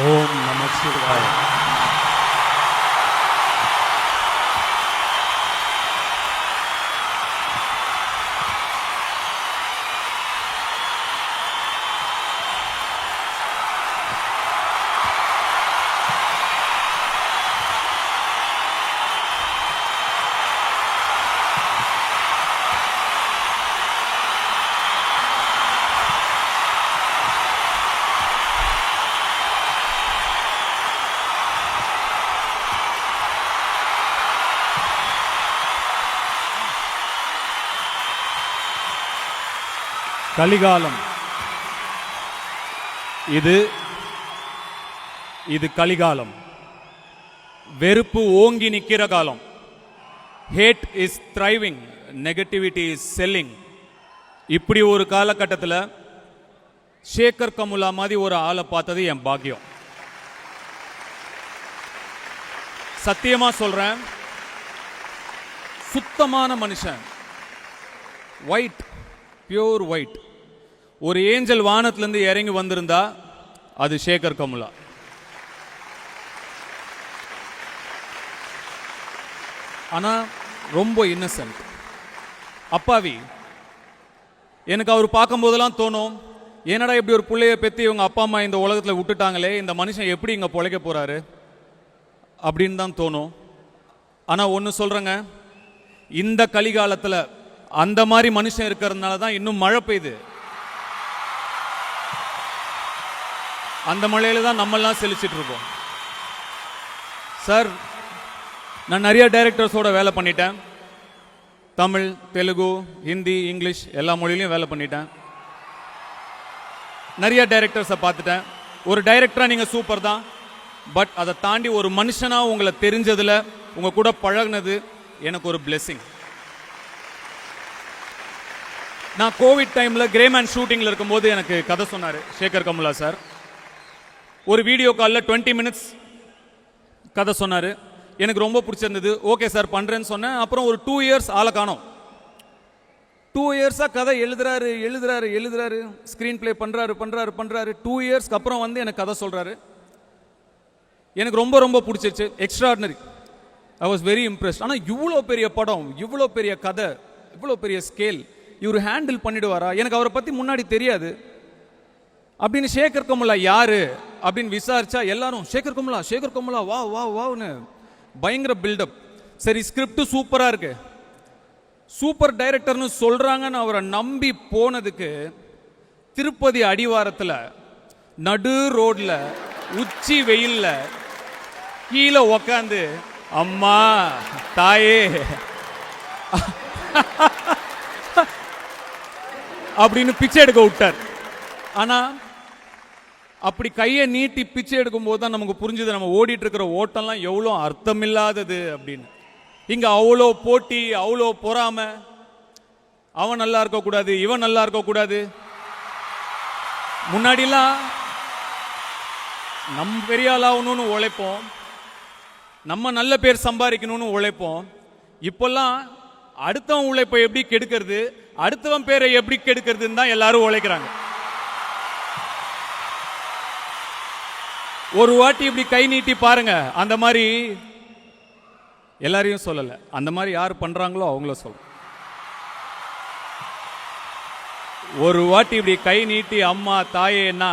ஓம் நம சிவாய. கலிகாலம். இது கலிகாலம். வெறுப்பு ஓங்கி நிற்கிற காலம். Hate is thriving, negativity is selling. இப்படி ஒரு காலகட்டத்தில் சேகர் கமுலா மாதிரி ஒரு ஆளை பார்த்தது என் பாக்கியம். சத்தியமா சொல்றேன், சுத்தமான மனுஷன், ஒயிட், பியூர் ஒயிட். ஒரு ஏஞ்சல் வானத்திலிருந்து இறங்கி வந்திருந்தா அது சேகர் கமுலா. ஆனா ரொம்ப இன்னசென்ட், அப்பாவி. எனக்கு அவர் பார்க்கும் போதெல்லாம் தோணும், என்னடா இப்படி ஒரு பிள்ளைய பெற்று இவங்க அப்பா அம்மா இந்த உலகத்தில் விட்டுட்டாங்களே, இந்த மனுஷன் எப்படி இங்கே பிழைக்க போறாரு அப்படின்னு தான் தோணும். ஆனால் ஒன்று சொல்றேங்க, இந்த கலிகாலத்தில் அந்த மாதிரி மனுஷன் இருக்கிறதுனால தான் இன்னும் மழை பெய்யுது. அந்த மழையில தான் நம்மெல்லாம் செழிச்சிட்டு இருக்கோம். சார், நான் நிறைய டைரக்டர்ஸோட வேலை பண்ணிட்டேன். தமிழ், தெலுங்கு, ஹிந்தி, இங்கிலீஷ் எல்லா மொழியிலையும் வேலை பண்ணிட்டேன். நிறைய டைரக்டர்ஸை பார்த்துட்டேன். ஒரு டைரக்டரா நீங்க சூப்பர் தான், பட் அதை தாண்டி ஒரு மனுஷனா உங்களை தெரிஞ்சதுல, உங்க கூட பழகினது எனக்கு ஒரு பிளெஸிங். நான் கோவிட் டைம்ல கிரேமேன் ஷூட்டிங்ல இருக்கும்போது எனக்கு கதை சொன்னாரு சேகர் கமுலா சார். ஒரு வீடியோ காலில் 20 மினிட்ஸ் கதை சொன்னாரு. எனக்கு ரொம்ப பிடிச்சிருந்தது. ஓகே சார் பண்றேன்னு சொன்னேன். அப்புறம் ஒரு 2 இயர்ஸ் ஆளை காணோம். 2 இயர்ஸா கதை எழுதுறாரு, ஸ்கிரீன் பிளே பண்றாரு. 2 இயர்ஸ்க்கு அப்புறம் வந்து எனக்கு கதை சொல்றாரு. எனக்கு ரொம்ப பிடிச்சிருச்சு. Extraordinary. I was very impressed. ஆனால் இவ்வளோ பெரிய படம், இவ்வளோ பெரிய கதை, இவ்வளோ பெரிய ஸ்கேல் இவர் ஹேண்டில் பண்ணிடுவாரா? எனக்கு அவரை பற்றி முன்னாடி தெரியாது. அப்படின்னு சேகர் கமுலா யாரு அப்படின்னு விசாரிச்சா எல்லாரும் சேகர் கமுலா வான்னு பயங்கர பில்டப். சரி, ஸ்கிரிப்ட் சூப்பரா இருக்கு, சூப்பர் டைரக்டர்னு சொல்றாங்கன்னு அவரை நம்பி போனதுக்கு திருப்பதி அடிவாரத்தில் நடு ரோட்ல உச்சி வெயில்ல கீழே உக்காந்து அம்மா தாயே அப்படின்னு பிச்சை எடுக்க விட்டார். ஆனா அப்படி கையை நீட்டி பிச்சை எடுக்கும் போது தான் நமக்கு புரிஞ்சுது, நம்ம ஓடிட்டு இருக்கிற ஓட்டம்லாம் எவ்வளோ அர்த்தமில்லாதது அப்படின்னு. இங்க அவ்வளோ போட்டி, அவ்வளோ பொறாம, அவன் நல்லா இருக்க கூடாது, இவன் நல்லா இருக்க கூடாது. முன்னாடிலாம் நம்ம பெரிய ஆளாகணும்னு உழைப்போம், நம்ம நல்ல பேர் சம்பாதிக்கணும்னு உழைப்போம். இப்பெல்லாம் அடுத்தவன் உழைப்பை எப்படி கெடுக்கிறது, அடுத்தவன் பேரை எப்படி கெடுக்கிறதுன்னு தான் எல்லாரும் உழைக்கிறாங்க. ஒரு வாட்டி இப்படி கை நீட்டி பாருங்க. அந்த மாதிரி எல்லாரையும் சொல்லல, அந்த மாதிரி யார் பண்றாங்களோ அவங்கள சொல்ல. ஒரு வாட்டி இப்படி கை நீட்டி அம்மா தாயேன்னா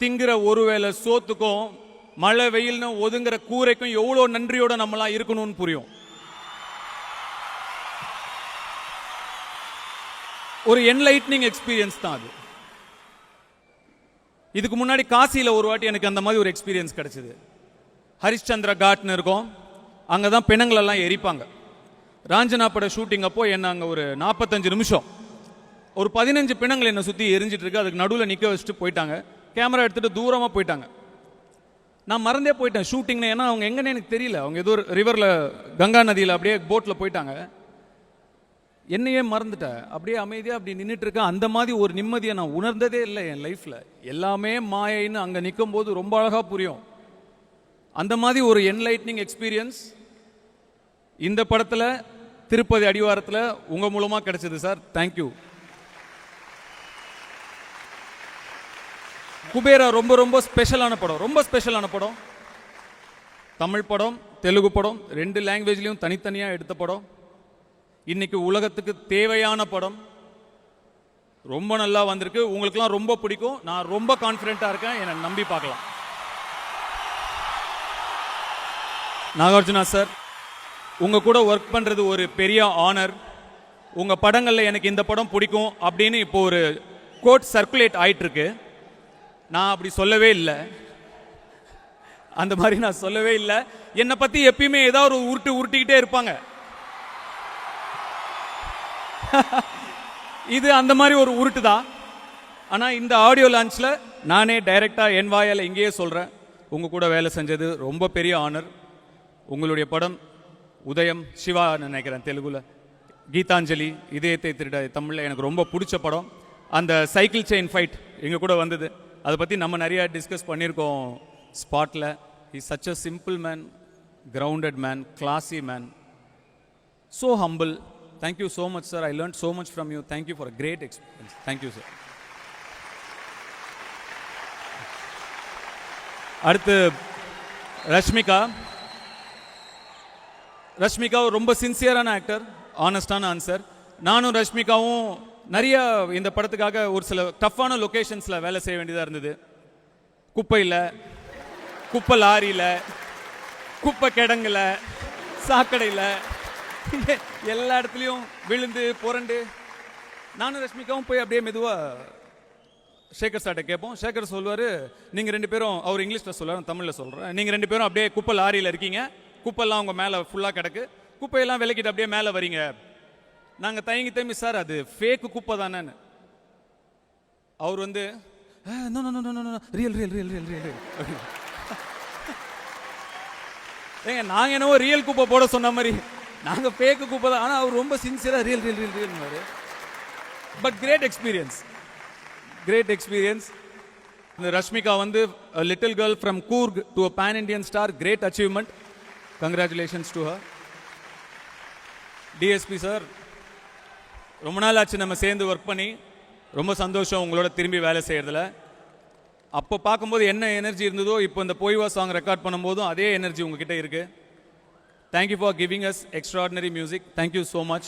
திங்கிற ஒருவேளை சோத்துக்கும் மழை வெயில்னு ஒதுங்குற கூரைக்கும் எவ்வளோ நன்றியோட நம்மளாம் இருக்கணும்னு புரியும். ஒரு என்லைட்னிங் எக்ஸ்பீரியன்ஸ் தான் அது. இதுக்கு முன்னாடி காசியில் ஒரு வாட்டி எனக்கு அந்த மாதிரி ஒரு எக்ஸ்பீரியன்ஸ் கிடைச்சது. ஹரிஷ்சந்திர காட்னு இருக்கும், அங்கே தான் பிணங்களெல்லாம் எரிப்பாங்க. ராஞ்சனா பட ஷூட்டிங் அப்போ என்ன அங்கே ஒரு 45 நிமிஷம் ஒரு 15 பிணங்கள் என்னை சுற்றி எரிஞ்சிட்டு இருக்கு. அதுக்கு நடுவில் நிற்க வச்சுட்டு போயிட்டாங்க. கேமரா எடுத்துகிட்டு தூரமாக போயிட்டாங்க. நான் மறந்தே போயிட்டேன் ஷூட்டிங்னு. ஏன்னா அவங்க எங்கன்னு எனக்கு தெரியல. அவங்க ஏதோ ஒரு ரிவரில், கங்கா நதியில் அப்படியே போட்டில் போயிட்டாங்க. என்னையே மறந்துட்டேன். அப்படியே அமைதியாக அப்படி நின்றுட்டு இருக்கேன். அந்த மாதிரி ஒரு நிம்மதியை நான் உணர்ந்ததே இல்லை என் லைஃப்பில். எல்லாமே மாயைன்னு அங்கே நிற்கும் போது ரொம்ப அழகாக புரியும். அந்த மாதிரி ஒரு என்லைட்னிங் எக்ஸ்பீரியன்ஸ் இந்த படத்தில் திருப்பதி அடிவாரத்தில் உங்கள் மூலமாக கிடைச்சது சார். தேங்க்யூ. குபேரா ரொம்ப ரொம்ப ஸ்பெஷலான படம், ரொம்ப ஸ்பெஷலான படம். தமிழ் படம், தெலுங்கு படம், 2 லாங்குவேஜ்லையும் தனித்தனியாக எடுத்த படம். இன்னைக்கு உலகத்துக்கு தேவையான படம். ரொம்ப நல்லா வந்திருக்கு. உங்களுக்குலாம் ரொம்ப பிடிக்கும். நான் ரொம்ப கான்ஃபிடென்ட்டாக இருக்கேன். என்னை நம்பி பார்க்கலாம். நாகார்ஜுனா சார், உங்க கூட ஒர்க் பண்றது ஒரு பெரிய ஆனர். உங்க படங்கள்ல எனக்கு இந்த படம் பிடிக்கும் அப்படின்னு இப்போ ஒரு கோட் சர்க்குலேட் ஆயிட்டு இருக்கு. நான் அப்படி சொல்லவே இல்லை. அந்த மாதிரி நான் சொல்லவே இல்லை. என்னை பத்தி எப்பயுமே ஏதாவது ஒரு உருட்டிக்கிட்டே இருப்பாங்க. இது அந்த மாதிரி ஒரு உருட்டு தான். ஆனால் இந்த ஆடியோ லான்ச்சில் நானே டைரக்டாக என் வாயால் இங்கேயே சொல்கிறேன், உங்கள் கூட வேலை செஞ்சது ரொம்ப பெரிய ஆனர். உங்களுடைய படம் உதயம், சிவா நினைக்கிறேன் தெலுங்குல, கீதாஞ்சலி, இதயத்தை திருட தமிழில் எனக்கு ரொம்ப பிடிச்ச படம். அந்த சைக்கிள் செயின் ஃபைட் எங்கள் கூட வந்தது. அதை பற்றி நம்ம நிறையா டிஸ்கஸ் பண்ணியிருக்கோம் ஸ்பாட்டில். Is such a simple man, grounded man, classy man, so humble. Thank you so much, sir. I learned so much from you. Thank you for a great experience. Thank you, sir. அடுத்து ரஷ்மிகா. ரஷ்மிகா ரொம்ப சின்சியரான actor, ஆனஸ்டான answer. நானும் ரஷ்மிகாவும் நிறைய இந்த படத்துக்காக ஒரு சில டஃப்பான லொக்கேஷன்ஸில் வேலை செய்ய வேண்டியதாக இருந்தது. குப்பையில், குப்பை லாரியில், குப்பை கிடங்குல, சாக்கடையில், எல்லா இடத்துலையும் விழுந்து புரண்டு நானும் ரஷ்மிகாவும் போய் அப்படியே மெதுவாக சேகர் சார்ட்ட கேட்போம். சேகர் சொல்லுவார், நீங்கள் 2 பேரும், அவர் இங்கிலீஷில் சொல்லுவார், தமிழில் சொல்கிறேன், நீங்கள் 2 பேரும் அப்படியே குப்பை லாரியில் இருக்கீங்க, குப்பைலாம் உங்கள் மேலே ஃபுல்லாக கிடக்கு, குப்பையெல்லாம் விலக்கிட்டு அப்படியே மேலே வரீங்க. நாங்கள் தயங்கி சார் அது ஃபேக்கு குப்பை தானேன்னு. அவர் வந்து real real real real real ஏங்க, நாங்கள் என்னவோ ரியல் குப்பை போட சொன்ன மாதிரி, நாங்கள் ஃபேக்கு குப்பை தான். ஆனால் அவர் ரொம்ப சின்சியராக real real real real. But great experience, great experience. இந்த ரஷ்மிகா வந்து little girl from Coorg to a pan Indian star, great achievement. Congratulations to her. DSP sir, ரொம்ப நாள் ஆச்சு நம்ம சேர்ந்து ஒர்க் பண்ணி. ரொம்ப சந்தோஷம் உங்களோட திரும்பி வேலை செய்கிறதுல. அப்போ பார்க்கும்போது என்ன எனர்ஜி இருந்ததோ இப்போ இந்த பொய்வா சாங் ரெக்கார்ட் பண்ணும்போதும் அதே எனர்ஜி உங்ககிட்ட இருக்குது. Thank you for giving us extraordinary music. Thank you so much.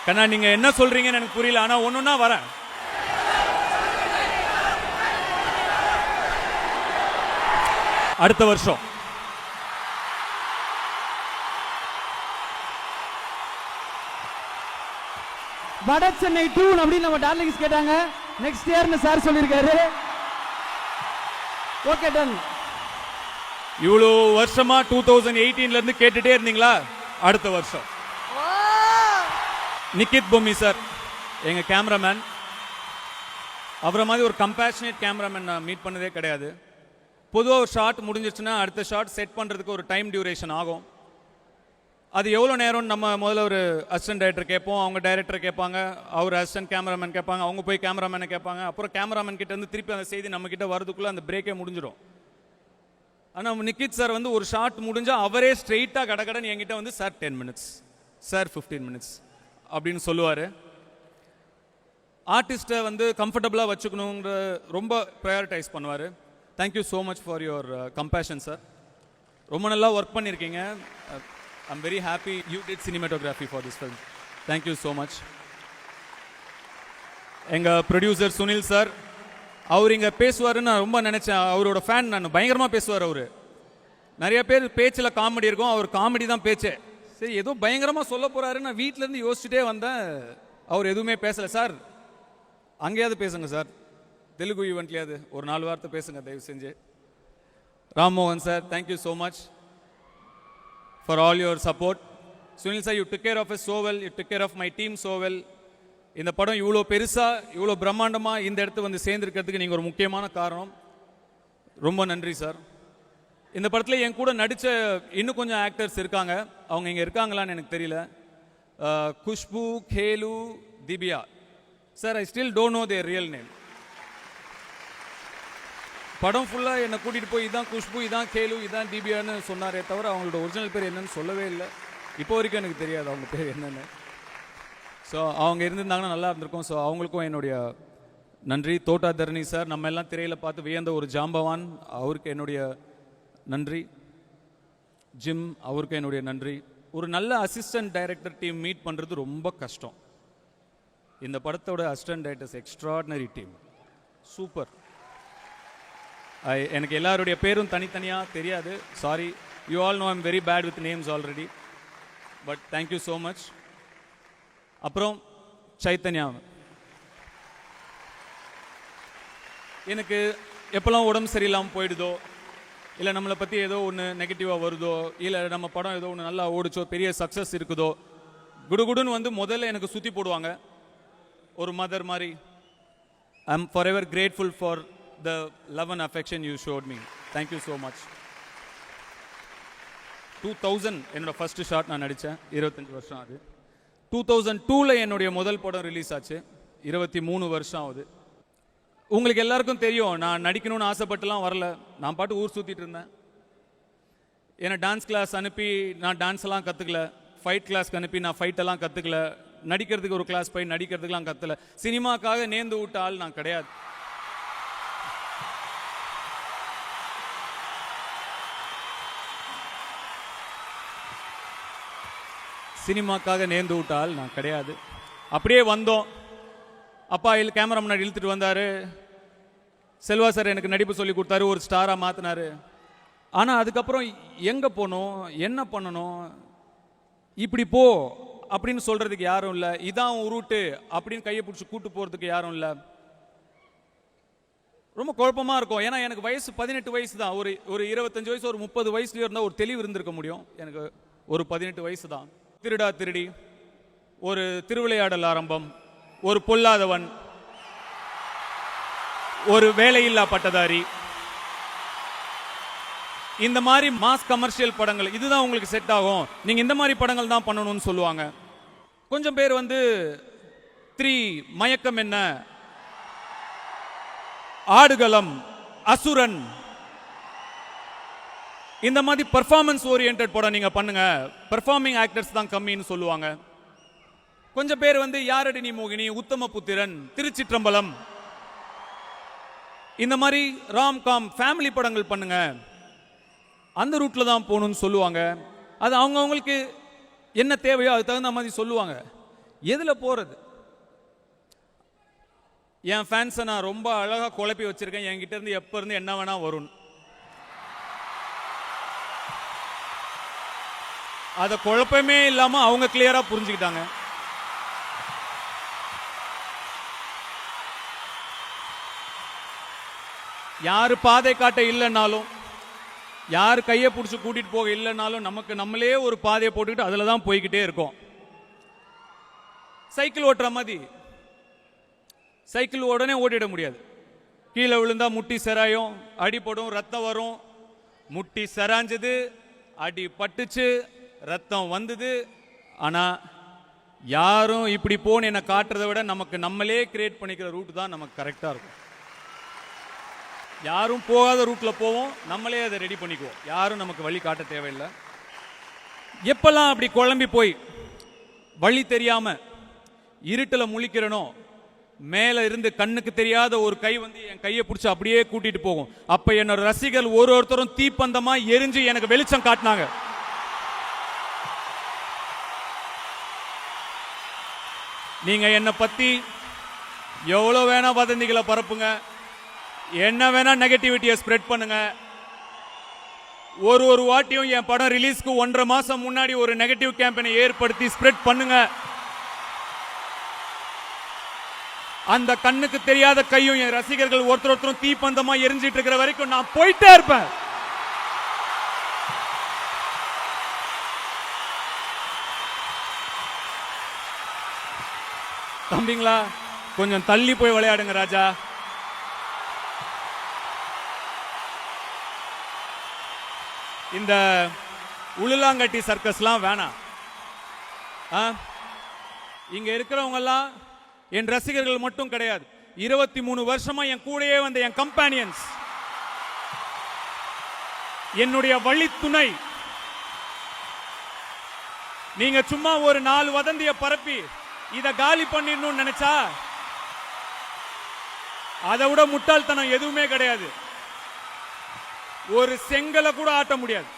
கண்ணா, நீங்க என்ன சொல்றீங்கன்னு எனக்கு புரியல. ஆனா ஒன்னொன்னா வரேன். அடுத்த வருஷம் வட சென்னை 2 அப்படின்னு நம்ம டார்லிங்ஸ் கேட்டாங்க. நெக்ஸ்ட் இயர்னு சார் சொல்லியிருக்காரு. Okay, done. இவ்வளோ வருஷமா 2018ல இருந்து கேட்டுட்டே இருந்தீங்களா? அடுத்த வருஷம் நிக்கித் பொம்மி சார், எங்க கேமராமேன். அவரை மாதிரி ஒரு கம்பேஷனேட் கேமராமேன் நான் மீட் பண்ணதே கிடையாது. பொதுவாக ஒரு ஷாட் முடிஞ்சிச்சுன்னா அடுத்த ஷாட் செட் பண்ணுறதுக்கு ஒரு டைம் டியூரேஷன் ஆகும். அது எவ்வளோ நேரம்னு நம்ம முதல்ல ஒரு அசிஸ்டன்ட் டைரக்டர் கேட்போம், அவங்க டைரக்டர் கேட்பாங்க, அவர் அசிஸ்டன்ட் கேமராமேன் கேட்பாங்க, அவங்க போய் கேமராமேனை கேட்பாங்க, அப்புறம் கேமராமேன் கிட்ட இருந்து திருப்பி அந்த செய்தி நம்ம கிட்ட வரதுக்குள்ளே அந்த பிரேக்கே முடிஞ்சிடும். ஆனால் நிக்கித் சார் வந்து ஒரு ஷாட் முடிஞ்சால் அவரே ஸ்ட்ரெயிட்டாக கடகடன்னு என்கிட்ட வந்து சார் 10 minutes, சார் 15 minutes அப்படின்னு சொல்லுவார். ஆர்டிஸ்ட்டை வந்து கம்ஃபர்டபுளாக வச்சுக்கணுங்கிற ரொம்ப ப்ரையாரிட்டைஸ் பண்ணுவார். Thank you so much for your compassion sir. ரொம்ப நல்லா ஒர்க் பண்ணியிருக்கீங்க. I'm very happy you did cinematography for this film. Thank you so much. எங்கள் ப்ரொடியூசர் சுனில் சார், அவர் இங்கே பேசுவாருன்னு நான் ரொம்ப நினச்சேன். அவரோட ஃபேன் நான். பயங்கரமாக பேசுவார் அவர். நிறைய பேர் பேச்சில் காமெடி இருக்கும், அவர் காமெடி தான் பேச்சே. சரி, ஏதோ பயங்கரமாக சொல்ல போகிறாரு, நான் வீட்டிலேருந்து யோசிச்சுட்டே வந்தேன். அவர் எதுவுமே பேசலை. சார் அங்கேயாவது பேசுங்க சார், தெலுங்கு ஈவெண்ட்லேயாவது ஒரு 4 வார்த்தை பேசுங்க தயவு செஞ்சு. Rammohan sir, thank you so much for all your support. Sunil sir, you took care of us so well, you took care of my team so well. இந்த படம் இவ்வளோ பெருசாக இவ்வளோ பிரம்மாண்டமாக இந்த இடத்து வந்து சேர்ந்துருக்கிறதுக்கு நீங்கள் ஒரு முக்கியமான காரணம். ரொம்ப நன்றி சார். இந்த படத்தில் என் கூட நடித்த இன்னும் கொஞ்சம் ஆக்டர்ஸ் இருக்காங்க. அவங்க இங்கே இருக்காங்களான்னு எனக்கு தெரியல. குஷ்பு, கேலு, Divya. Sir, I still don't know their real name. படம் ஃபுல்லாக என்னை கூட்டிகிட்டு போய் இதான் குஷ்பு, இதான் கேலு, இதான் திவ்யான்னு சொன்னாரே தவிர அவங்களோட ஒரிஜினல் பேர் என்னன்னு சொல்லவே இல்லை. இப்போ வரைக்கும் எனக்கு தெரியாது அவங்க பேர் என்னென்னு. ஸோ அவங்க இருந்திருந்தாங்கன்னா நல்லா இருந்திருக்கும். ஸோ அவங்களுக்கும் என்னுடைய நன்றி. தோட்டா தரணி சார், நம்ம எல்லாம் திரையில் பார்த்து வியந்த ஒரு ஜாம்பவான், அவருக்கு என்னுடைய நன்றி. ஜிம், அவருக்கு என்னுடைய நன்றி. ஒரு நல்ல அசிஸ்டன்ட் டைரக்டர் டீம் மீட் பண்ணுறது ரொம்ப கஷ்டம். இந்த படத்தோட assistant directors extraordinary team, super. எனக்கு எல்லாருடைய பேரும் தனித்தனியாக தெரியாது, sorry. You all know I'm very bad with names already, but thank you so much. அப்புறம் சைத்தன்யா, எனக்கு எப்போல்லாம் உடம்பு சரியில்லாமல் போயிடுதோ, இல்லை நம்மளை பற்றி ஏதோ ஒன்று நெகட்டிவாக வருதோ, இல்லை நம்ம படம் ஏதோ ஒன்று நல்லா ஓடிச்சோ, பெரிய சக்ஸஸ் இருக்குதோ, குடுகுடுன்னு வந்து முதல்ல எனக்கு சுற்றி போடுவாங்க ஒரு மதர் மாதிரி. I am for ever grateful for the love and affection you ஷோட் me. Thank you so much. 2000 என்னோட ஃபர்ஸ்ட் ஷாட் நான் நடித்தேன், 25 வருஷம் ஆகுது. 2002 என்னுடைய முதல் படம் ரிலீஸ் ஆச்சு, 23 வருஷம் ஆகுது. உங்களுக்கு எல்லாருக்கும் தெரியும், நான் நடிக்கணும்னு ஆசைப்பட்டுலாம் வரல, நான் பாட்டு ஊர் சுற்றிட்டு இருந்தேன். என்னை டான்ஸ் கிளாஸ் அனுப்பி நான் டான்ஸ் எல்லாம் கற்றுக்கல, ஃபைட் கிளாஸ்க்கு அனுப்பி நான் ஃபைட்டெல்லாம் கற்றுக்கல, நடிக்கிறதுக்கு ஒரு கிளாஸ் போய் நடிக்கிறதுக்கெலாம் கற்றுல. சினிமாக்காக நேர்ந்து விட்ட ஆள் நான் கிடையாது. சினிமாக்காக நேர்ந்து விட்டால் நான் கிடையாது. அப்படியே வந்தோம். அப்பா கேமரா முன்னாடி இழுத்துட்டு வந்தார். செல்வா சார் எனக்கு நடிப்பு சொல்லி கொடுத்தாரு, ஒரு ஸ்டாராக மாற்றினாரு. ஆனால் அதுக்கப்புறம் எங்கே போகணும், என்ன பண்ணணும், இப்படி போ அப்படின்னு சொல்கிறதுக்கு யாரும் இல்லை, இதான் ஒரு ரூட்டு அப்படின்னு கையை பிடிச்சி கூட்டு போகிறதுக்கு யாரும் இல்லை. ரொம்ப குழப்பமாக இருக்கும். ஏன்னா எனக்கு வயசு 18 வயசு தான். ஒரு 25 வயசு, ஒரு 30 வயசுலேயே இருந்தால் ஒரு தெளிவு இருந்திருக்க முடியும். எனக்கு ஒரு 18 வயசு தான். திருடா திருடி, ஒரு திருவிளையாடல் ஆரம்பம், ஒரு பொல்லாதவன், ஒரு வேலையில்லா பட்டதாரி, இந்த மாதிரி மாஸ் கமர்ஷியல் படங்கள் இதுதான் உங்களுக்கு செட் ஆகும், நீங்க இந்த மாதிரி படங்கள் தான் பண்ணணும்னு சொல்லுவாங்க. கொஞ்சம் பேர் வந்து 3, மயக்கம் என்ன, ஆடுகளம், அசுரன், இந்த மாதிரி பர்ஃபார்மன்ஸ் ஓரியன்டட் படம் நீங்க பண்ணுங்க, பெர்ஃபார்மிங் ஆக்டர்ஸ் தான் கம்மின்னு சொல்லுவாங்க. கொஞ்சம் பேர் வந்து யாரடி நீ மோகினி, உத்தம புத்திரன், திருச்சிற்றம்பலம், இந்த மாதிரி ராம்காம் ஃபேமிலி படங்கள் பண்ணுங்க, அந்த ரூட்ல தான் போகணும்னு சொல்லுவாங்க. அது அவங்களுக்கு என்ன தேவையோ அது தகுந்த மாதிரி சொல்லுவாங்க. எதுல போறது? என் ஃபேன்ஸை நான் ரொம்ப அழகா குழப்பி வச்சிருக்கேன். என்கிட்ட இருந்து எப்ப இருந்து என்ன வேணா வரும். அதை குழப்பமே இல்லாம அவங்க கிளியரா புரிஞ்சுக்கிட்டாங்க. யாரு பாதை காட்ட இல்லைன்னாலும், யார் கையை பிடிச்சி கூட்டிட்டு போக இல்லைனாலும், நமக்கு நம்மளே ஒரு பாதையை போட்டுக்கிட்டு அதில் தான் போய்கிட்டே இருக்கோம். சைக்கிள் ஓட்டுற மாதிரி, சைக்கிள் உடனே ஓட்டிட முடியாது. கீழே விழுந்தா முட்டி செராயும், அடிப்படும், ரத்தம் வரும். முட்டி செராஞ்சது, அடி பட்டுச்சு, ரத்தம் வந்தது. ஆனா யாரும் இப்படி போன்னு என்ன காட்டுறதை விட நமக்கு நம்மளே கிரியேட் பண்ணிக்கிற ரூட் தான் நமக்கு கரெக்டா இருக்கும். யாரும் போகாத ரூட்ல போவோம், நம்மளே அதை ரெடி பண்ணிக்குவோம். யாரும் நமக்கு வழி காட்ட தேவையில்லை. எப்பெல்லாம் அப்படி குழம்பி போய் வழி தெரியாம இருட்டுல முழிக்கிறனோ, மேல இருந்து கண்ணுக்கு தெரியாத ஒரு கை வந்து என் கையை பிடிச்சி அப்படியே கூட்டிட்டு போகும். அப்ப என்னோட ரசிகர்கள் ஒருத்தரும் தீப்பந்தமா எரிஞ்சு எனக்கு வெளிச்சம் காட்டினாங்க. நீங்க என்னை பத்தி எவ்வளவு வேணா வதந்திகளை பரப்புங்க, என்ன வேணா நெகட்டிவிட்டியை ஸ்ப்ரெட் பண்ணுங்க. ஒரு வாட்டியும் என் படம் ரிலீஸ்க்கு 1.5 மாசம் முன்னாடி ஒரு நெகட்டிவ் கேம்பெயினை ஏற்படுத்தி ஸ்ப்ரெட் பண்ணுங்க. அந்த கண்ணுக்கு தெரியாத கையும் என் ரசிகர்கள் ஒருத்தரும் தீப்பந்தமா எரிஞ்சிட்டு இருக்கிற வரைக்கும் நான் போயிட்டே இருப்பேன். தம்பிங்களா, கொஞ்சம் தள்ளி போய் விளையாடுங்க ராஜா. இந்த உளுலாங்கட்டி சர்க்கஸ்லாம் வேணாம். இங்க இருக்கிறவங்க எல்லாம் என் ரசிகர்கள் மட்டும் கிடையாது, 23 வருஷமா என் கூடயே வந்த என் கம்பானியன்ஸ், என்னுடைய வழித்துணை. நீங்க சும்மா ஒரு 4 வதந்திய பரப்பி இத காலி பண்ணிடணும்னு நினைச்சா அதை விட முட்டாள்தனம் எதுவுமே கிடையாது. ஒரு செங்கலை கூட ஆட்ட முடியாது.